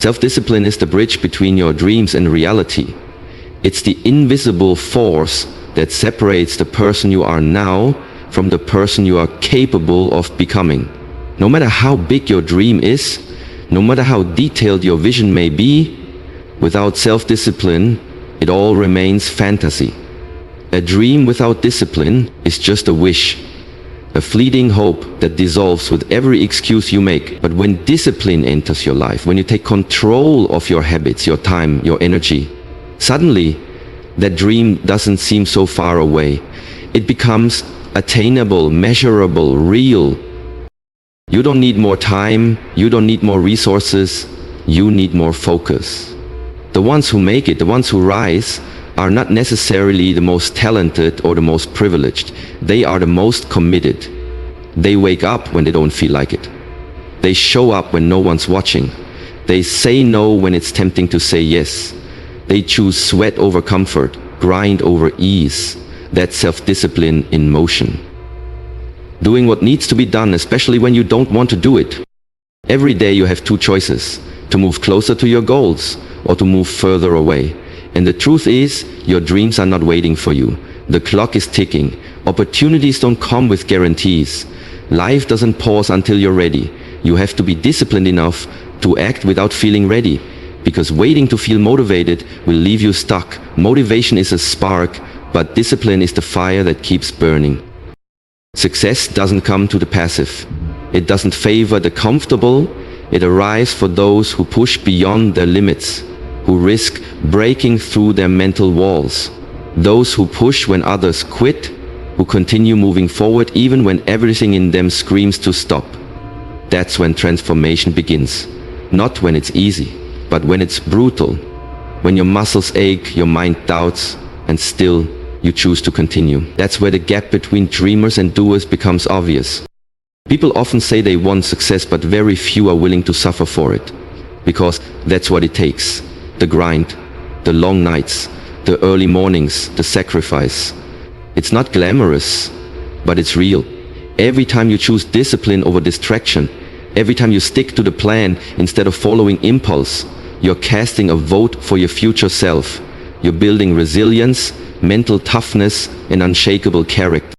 Self-discipline is the bridge between your dreams and reality. It's the invisible force that separates the person you are now from the person you are capable of becoming. No matter how big your dream is, no matter how detailed your vision may be, without self-discipline, it all remains fantasy. A dream without discipline is just a wish, a fleeting hope that dissolves with every excuse you make. But when discipline enters your life, when you take control of your habits, your time, your energy, suddenly that dream doesn't seem so far away. It becomes attainable, measurable, real. You don't need more time, you don't need more resources, you need more focus. The ones who make it, the ones who rise, are not necessarily the most talented or the most privileged. They are the most committed. They wake up when they don't feel like it. They show up when no one's watching. They say no when it's tempting to say yes. They choose sweat over comfort, grind over ease. That's self-discipline in motion. Doing what needs to be done, especially when you don't want to do it. Every day you have two choices: to move closer to your goals or to move further away. And the truth is, your dreams are not waiting for you. The clock is ticking. Opportunities don't come with guarantees. Life doesn't pause until you're ready. You have to be disciplined enough to act without feeling ready, because waiting to feel motivated will leave you stuck. Motivation is a spark, but discipline is the fire that keeps burning. Success doesn't come to the passive. It doesn't favor the comfortable. It arrives for those who push beyond their limits, who risk breaking through their mental walls. Those who push when others quit, who continue moving forward even when everything in them screams to stop. That's when transformation begins. Not when it's easy, but when it's brutal. When your muscles ache, your mind doubts, and still you choose to continue. That's where the gap between dreamers and doers becomes obvious. People often say they want success, but very few are willing to suffer for it. Because that's what it takes. The grind, the long nights, the early mornings, the sacrifice. It's not glamorous, but it's real. Every time you choose discipline over distraction, every time you stick to the plan instead of following impulse, you're casting a vote for your future self. You're building resilience, mental toughness, and unshakable character.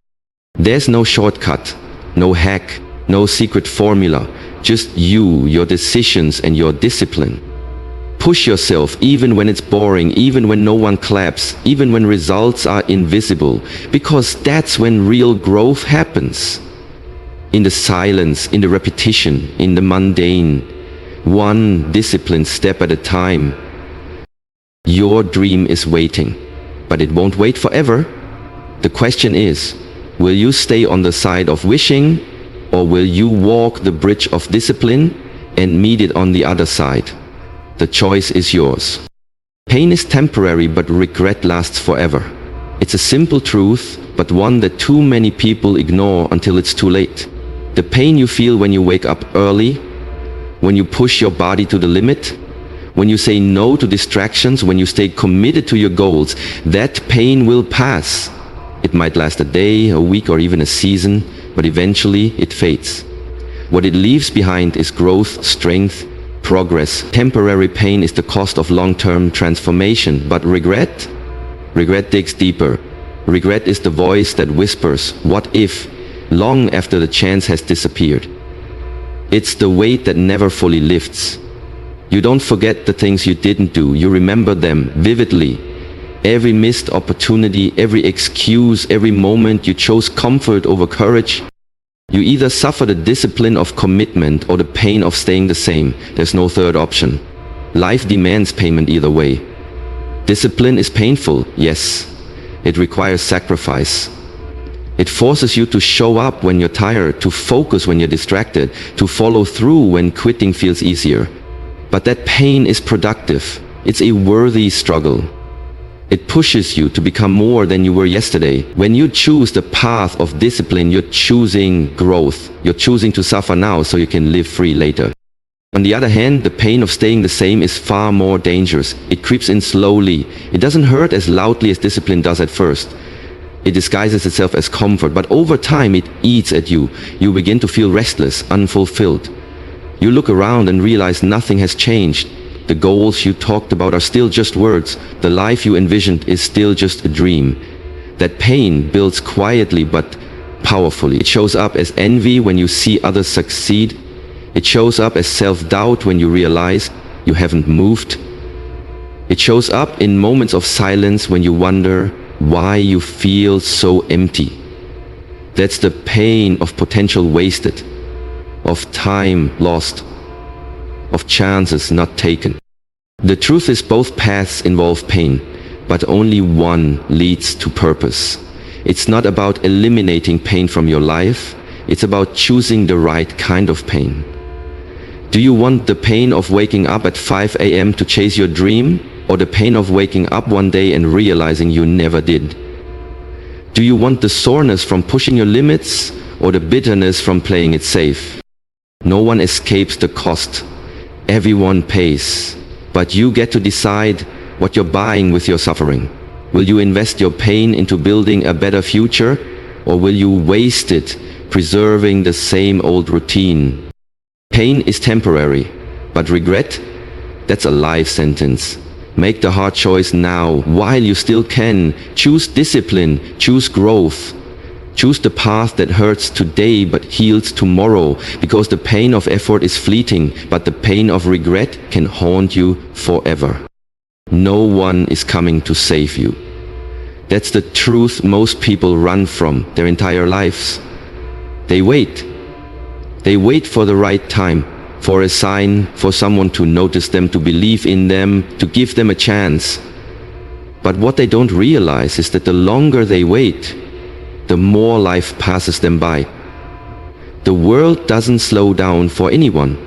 There's no shortcut, no hack, no secret formula, just you, your decisions, and your discipline. Push yourself even when it's boring, even when no one claps, even when results are invisible, because that's when real growth happens. In the silence, in the repetition, in the mundane, one disciplined step at a time. Your dream is waiting, but it won't wait forever. The question is, will you stay on the side of wishing, or will you walk the bridge of discipline and meet it on the other side? The choice is yours. Pain is temporary, but regret lasts forever. It's a simple truth, but one that too many people ignore until it's too late. The pain you feel when you wake up early, when you push your body to the limit, when you say no to distractions, when you stay committed to your goals, that pain will pass. It might last a day, a week, or even a season, but eventually it fades. What it leaves behind is growth, strength, progress. Temporary pain is the cost of long-term transformation, but regret digs deeper. Regret is the voice that whispers, "What if?" long after the chance has disappeared. It's the weight that never fully lifts. You don't forget the things you didn't do, you remember them vividly. Every missed opportunity, every excuse, every moment you chose comfort over courage. You either suffer the discipline of commitment or the pain of staying the same. There's no third option. Life demands payment either way. Discipline is painful, yes. It requires sacrifice. It forces you to show up when you're tired, to focus when you're distracted, to follow through when quitting feels easier. But that pain is productive. It's a worthy struggle. It pushes you to become more than you were yesterday. When you choose the path of discipline, you're choosing growth. You're choosing to suffer now so you can live free later. On the other hand, the pain of staying the same is far more dangerous. It creeps in slowly. It doesn't hurt as loudly as discipline does at first. It disguises itself as comfort, but over time it eats at you. You begin to feel restless, unfulfilled. You look around and realize nothing has changed. The goals you talked about are still just words. The life you envisioned is still just a dream. That pain builds quietly but powerfully. It shows up as envy when you see others succeed. It shows up as self-doubt when you realize you haven't moved. It shows up in moments of silence when you wonder why you feel so empty. That's the pain of potential wasted, of time lost, of chances not taken. The truth is both paths involve pain, but only one leads to purpose. It's not about eliminating pain from your life, it's about choosing the right kind of pain. Do you want the pain of waking up at 5 a.m. to chase your dream, or the pain of waking up one day and realizing you never did? Do you want the soreness from pushing your limits, or the bitterness from playing it safe? No one escapes the cost. Everyone pays. But you get to decide what you're buying with your suffering. Will you invest your pain into building a better future, or will you waste it preserving the same old routine? Pain is temporary, but regret? That's a life sentence. Make the hard choice now, while you still can. Choose discipline, choose growth. Choose the path that hurts today but heals tomorrow, because the pain of effort is fleeting, but the pain of regret can haunt you forever. No one is coming to save you. That's the truth most people run from their entire lives. They wait. They wait for the right time, for a sign, for someone to notice them, to believe in them, to give them a chance. But what they don't realize is that the longer they wait, the more life passes them by. The world doesn't slow down for anyone.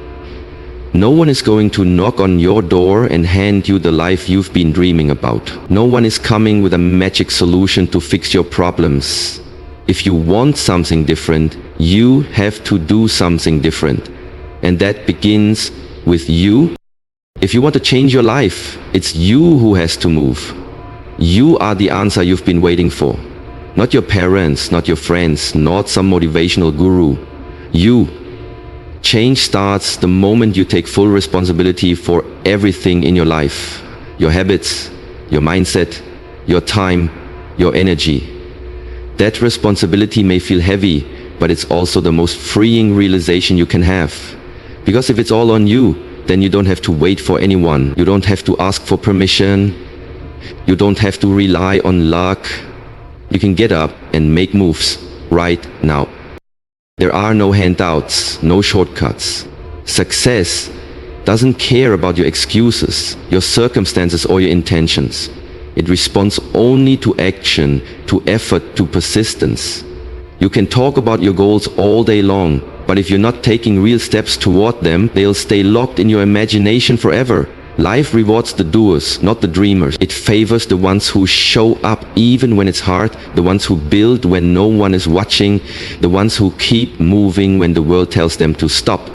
No one is going to knock on your door and hand you the life you've been dreaming about. No one is coming with a magic solution to fix your problems. If you want something different, you have to do something different. And that begins with you. If you want to change your life, it's you who has to move. You are the answer you've been waiting for. Not your parents, not your friends, not some motivational guru. You. Change starts the moment you take full responsibility for everything in your life. Your habits, your mindset, your time, your energy. That responsibility may feel heavy, but it's also the most freeing realization you can have. Because if it's all on you, then you don't have to wait for anyone. You don't have to ask for permission. You don't have to rely on luck. You can get up and make moves right now. There are no handouts, no shortcuts. Success doesn't care about your excuses, your circumstances, or your intentions. It responds only to action, to effort, to persistence. You can talk about your goals all day long, but if you're not taking real steps toward them, they'll stay locked in your imagination forever. Life rewards the doers, not the dreamers. It favors the ones who show up even when it's hard, the ones who build when no one is watching, the ones who keep moving when the world tells them to stop.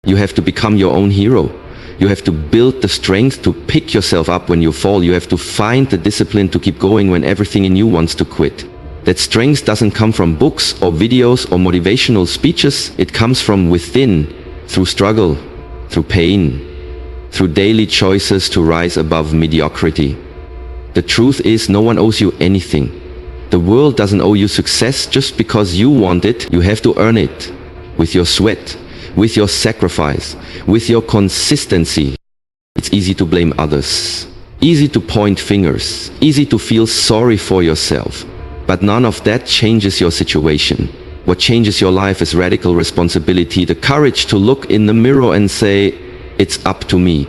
You have to become your own hero. You have to build the strength to pick yourself up when you fall. You have to find the discipline to keep going when everything in you wants to quit. That strength doesn't come from books or videos or motivational speeches. It comes from within, through struggle, through pain, through daily choices to rise above mediocrity. The truth is, no one owes you anything. The world doesn't owe you success just because you want it. You have to earn it with your sweat, with your sacrifice, with your consistency. It's easy to blame others, easy to point fingers, easy to feel sorry for yourself. But none of that changes your situation. What changes your life is radical responsibility, the courage to look in the mirror and say, "It's up to me."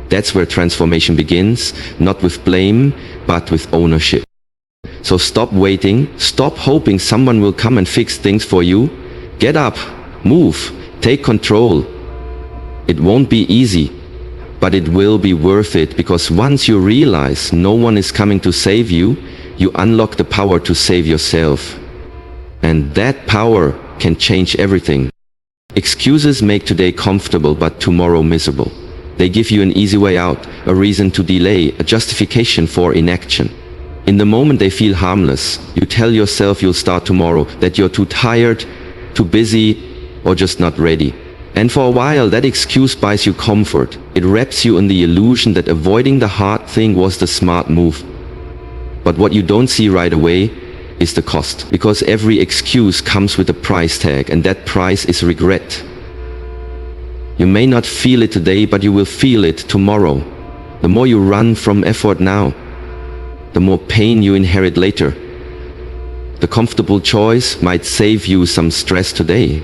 That's where transformation begins, not with blame, but with ownership. So stop waiting, stop hoping someone will come and fix things for you. Get up, move, take control. It won't be easy, but it will be worth it, because once you realize no one is coming to save you, you unlock the power to save yourself. And that power can change everything. Excuses make today comfortable but tomorrow miserable. They give you an easy way out, a reason to delay, a justification for inaction. In the moment they feel harmless. You tell yourself you'll start tomorrow, that you're too tired, too busy, or just not ready. And for a while, that excuse buys you comfort. It wraps you in the illusion that avoiding the hard thing was the smart move. But what you don't see right away is the cost. Because every excuse comes with a price tag, and that price is regret. You may not feel it today, but you will feel it tomorrow. The more you run from effort now, the more pain you inherit later. The comfortable choice might save you some stress today,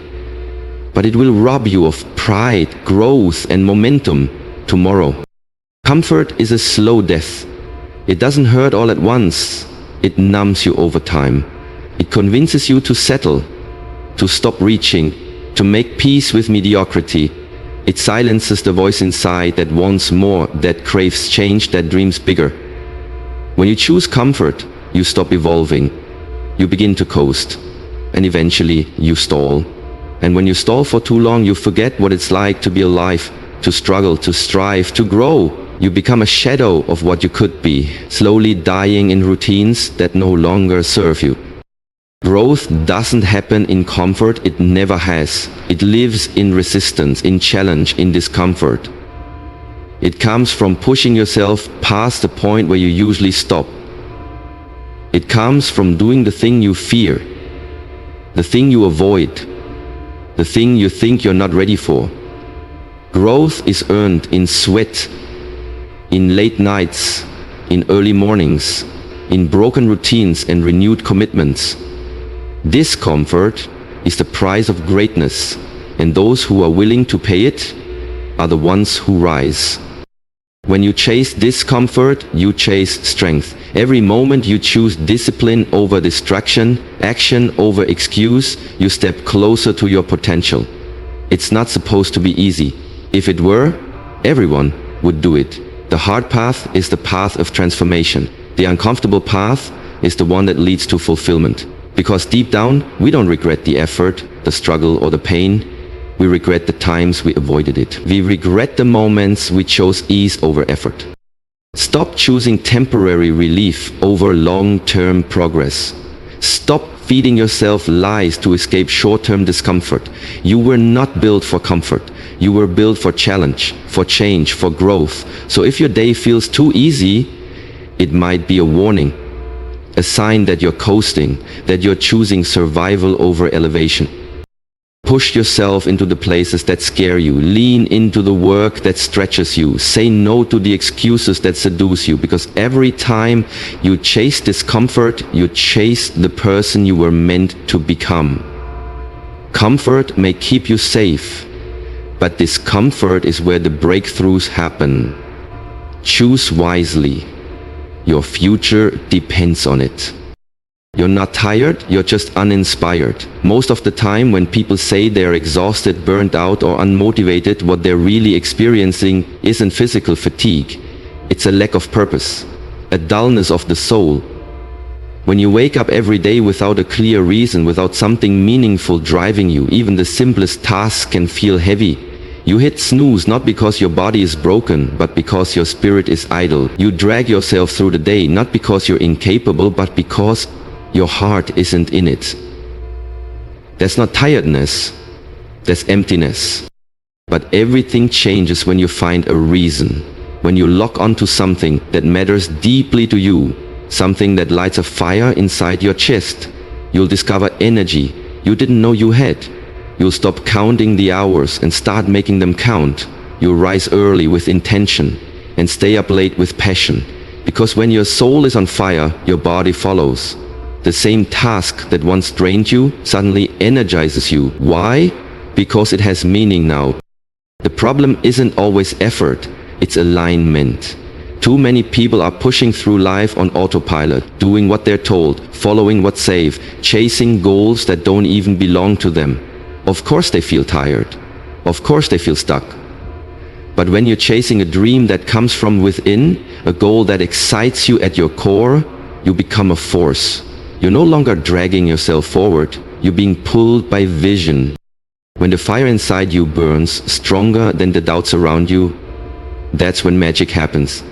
but it will rob you of pride, growth, and momentum tomorrow. Comfort is a slow death. It doesn't hurt all at once. It numbs you over time. It convinces you to settle, to stop reaching, to make peace with mediocrity. It silences the voice inside that wants more, that craves change, that dreams bigger. When you choose comfort, you stop evolving. You begin to coast, and eventually you stall. And when you stall for too long, you forget what it's like to be alive, to struggle, to strive, to grow. You become a shadow of what you could be, slowly dying in routines that no longer serve you. Growth doesn't happen in comfort, it never has. It lives in resistance, in challenge, in discomfort. It comes from pushing yourself past the point where you usually stop. It comes from doing the thing you fear, the thing you avoid, the thing you think you're not ready for. Growth is earned in sweat, in late nights, in early mornings, in broken routines and renewed commitments. Discomfort is the price of greatness, and those who are willing to pay it are the ones who rise. When you chase discomfort, you chase strength. Every moment you choose discipline over distraction, action over excuse, you step closer to your potential. It's not supposed to be easy. If it were, everyone would do it. The hard path is the path of transformation. The uncomfortable path is the one that leads to fulfillment. Because deep down, we don't regret the effort, the struggle, or the pain. We regret the times we avoided it. We regret the moments we chose ease over effort. Stop choosing temporary relief over long-term progress. Stop feeding yourself lies to escape short-term discomfort. You were not built for comfort. You were built for challenge, for change, for growth. So if your day feels too easy, it might be a warning. A sign that you're coasting, that you're choosing survival over elevation. Push yourself into the places that scare you. Lean into the work that stretches you. Say no to the excuses that seduce you, because every time you chase discomfort, you chase the person you were meant to become. Comfort may keep you safe, but discomfort is where the breakthroughs happen. Choose wisely. Your future depends on it. You're not tired, you're just uninspired. Most of the time when people say they're exhausted, burnt out, or unmotivated, what they're really experiencing isn't physical fatigue. It's a lack of purpose, a dullness of the soul. When you wake up every day without a clear reason, without something meaningful driving you, even the simplest tasks can feel heavy. You hit snooze not because your body is broken, but because your spirit is idle. You drag yourself through the day not because you're incapable, but because your heart isn't in it. That's not tiredness, that's emptiness. But everything changes when you find a reason, when you lock onto something that matters deeply to you, something that lights a fire inside your chest. You'll discover energy you didn't know you had. You'll stop counting the hours and start making them count. You'll rise early with intention and stay up late with passion. Because when your soul is on fire, your body follows. The same task that once drained you suddenly energizes you. Why? Because it has meaning now. The problem isn't always effort, it's alignment. Too many people are pushing through life on autopilot, doing what they're told, following what's safe, chasing goals that don't even belong to them. Of course they feel tired. Of course they feel stuck. But when you're chasing a dream that comes from within, a goal that excites you at your core, you become a force. You're no longer dragging yourself forward, you're being pulled by vision. When the fire inside you burns stronger than the doubts around you, that's when magic happens.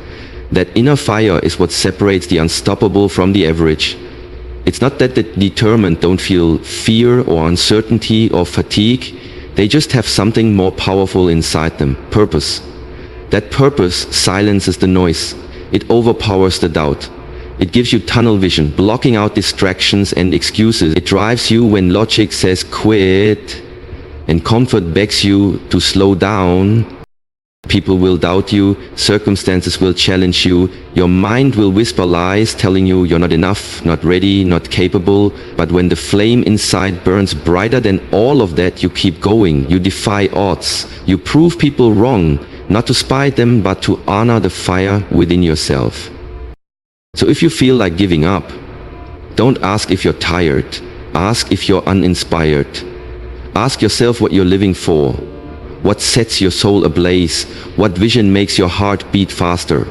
That inner fire is what separates the unstoppable from the average. It's not that the determined don't feel fear or uncertainty or fatigue. They just have something more powerful inside them, purpose. That purpose silences the noise. It overpowers the doubt. It gives you tunnel vision, blocking out distractions and excuses. It drives you when logic says quit, and comfort begs you to slow down. People will doubt you, circumstances will challenge you, your mind will whisper lies telling you you're not enough, not ready, not capable. But when the flame inside burns brighter than all of that, you keep going, you defy odds, you prove people wrong, not to spite them, but to honor the fire within yourself. So if you feel like giving up, don't ask if you're tired, ask if you're uninspired. Ask yourself what you're living for. What sets your soul ablaze? What vision makes your heart beat faster?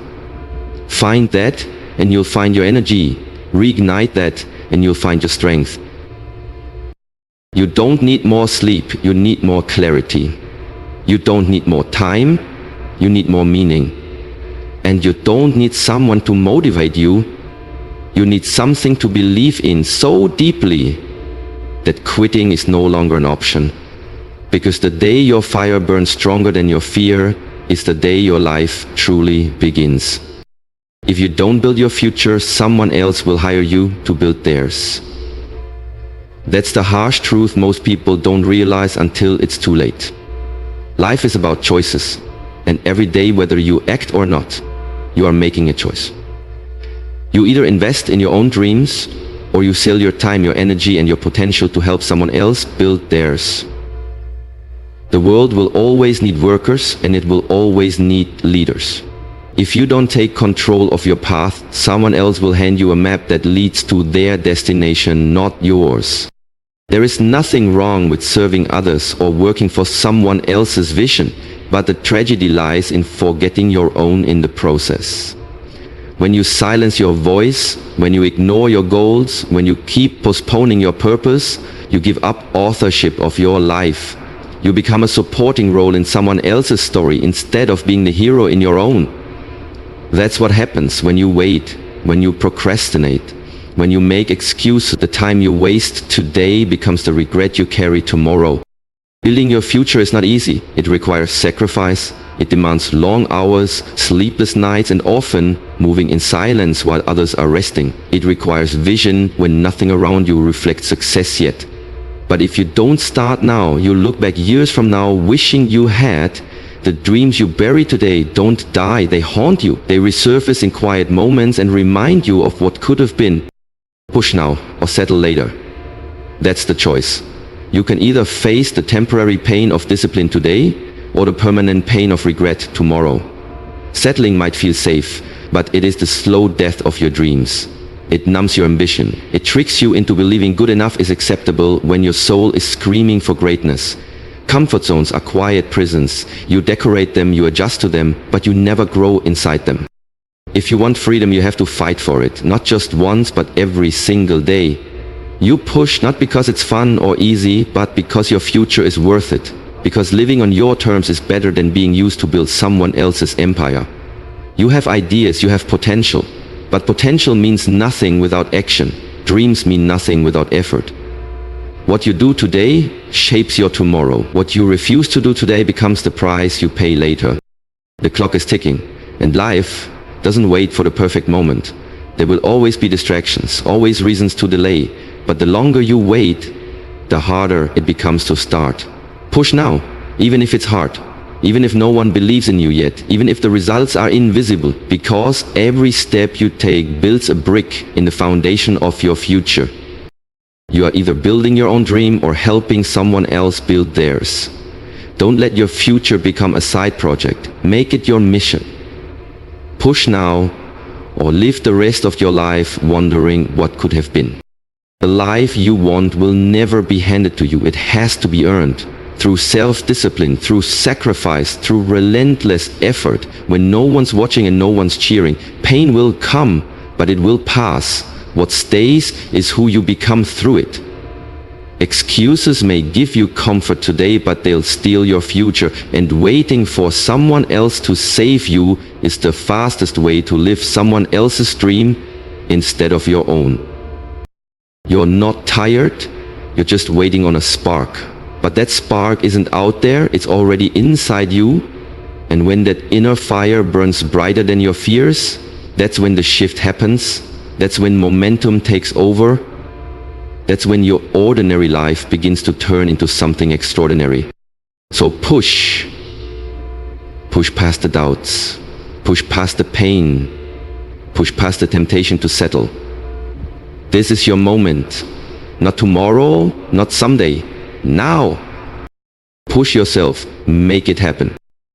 Find that and you'll find your energy. Reignite that and you'll find your strength. You don't need more sleep, you need more clarity. You don't need more time, you need more meaning. And you don't need someone to motivate you. You need something to believe in so deeply that quitting is no longer an option. Because the day your fire burns stronger than your fear is the day your life truly begins. If you don't build your future, someone else will hire you to build theirs. That's the harsh truth most people don't realize until it's too late. Life is about choices, and every day, whether you act or not, you are making a choice. You either invest in your own dreams, or you sell your time, your energy, and your potential to help someone else build theirs. The world will always need workers, and it will always need leaders. If you don't take control of your path, someone else will hand you a map that leads to their destination, not yours. There is nothing wrong with serving others or working for someone else's vision, but the tragedy lies in forgetting your own in the process. When you silence your voice, when you ignore your goals, when you keep postponing your purpose, you give up authorship of your life. You become a supporting role in someone else's story instead of being the hero in your own. That's what happens when you wait, when you procrastinate, when you make excuses. The time you waste today becomes the regret you carry tomorrow. Building your future is not easy. It requires sacrifice. It demands long hours, sleepless nights, and often moving in silence while others are resting. It requires vision when nothing around you reflects success yet. But if you don't start now, you'll look back years from now wishing you had. The dreams you bury today don't die, they haunt you. They resurface in quiet moments and remind you of what could have been. Push now or settle later. That's the choice. You can either face the temporary pain of discipline today or the permanent pain of regret tomorrow. Settling might feel safe, but it is the slow death of your dreams. It numbs your ambition. It tricks you into believing good enough is acceptable when your soul is screaming for greatness. Comfort zones are quiet prisons. You decorate them, you adjust to them, but you never grow inside them. If you want freedom, you have to fight for it, not just once, but every single day. You push not because it's fun or easy, but because your future is worth it. Because living on your terms is better than being used to build someone else's empire. You have ideas, you have potential. But potential means nothing without action. Dreams mean nothing without effort. What you do today shapes your tomorrow. What you refuse to do today becomes the price you pay later. The clock is ticking, and life doesn't wait for the perfect moment. There will always be distractions, always reasons to delay. But the longer you wait, the harder it becomes to start. Push now, even if it's hard. Even if no one believes in you yet, even if the results are invisible, because every step you take builds a brick in the foundation of your future. You are either building your own dream or helping someone else build theirs. Don't let your future become a side project. Make it your mission. Push now, or live the rest of your life wondering what could have been. The life you want will never be handed to you. It has to be earned. Through self-discipline, through sacrifice, through relentless effort. When no one's watching and no one's cheering, pain will come, but it will pass. What stays is who you become through it. Excuses may give you comfort today, but they'll steal your future. And waiting for someone else to save you is the fastest way to live someone else's dream instead of your own. You're not tired, you're just waiting on a spark. But that spark isn't out there, it's already inside you. And when that inner fire burns brighter than your fears, that's when the shift happens. That's when momentum takes over. That's when your ordinary life begins to turn into something extraordinary. So push. Push past the doubts. Push past the pain. Push past the temptation to settle. This is your moment. Not tomorrow, not someday. Now. Push yourself. Make it happen.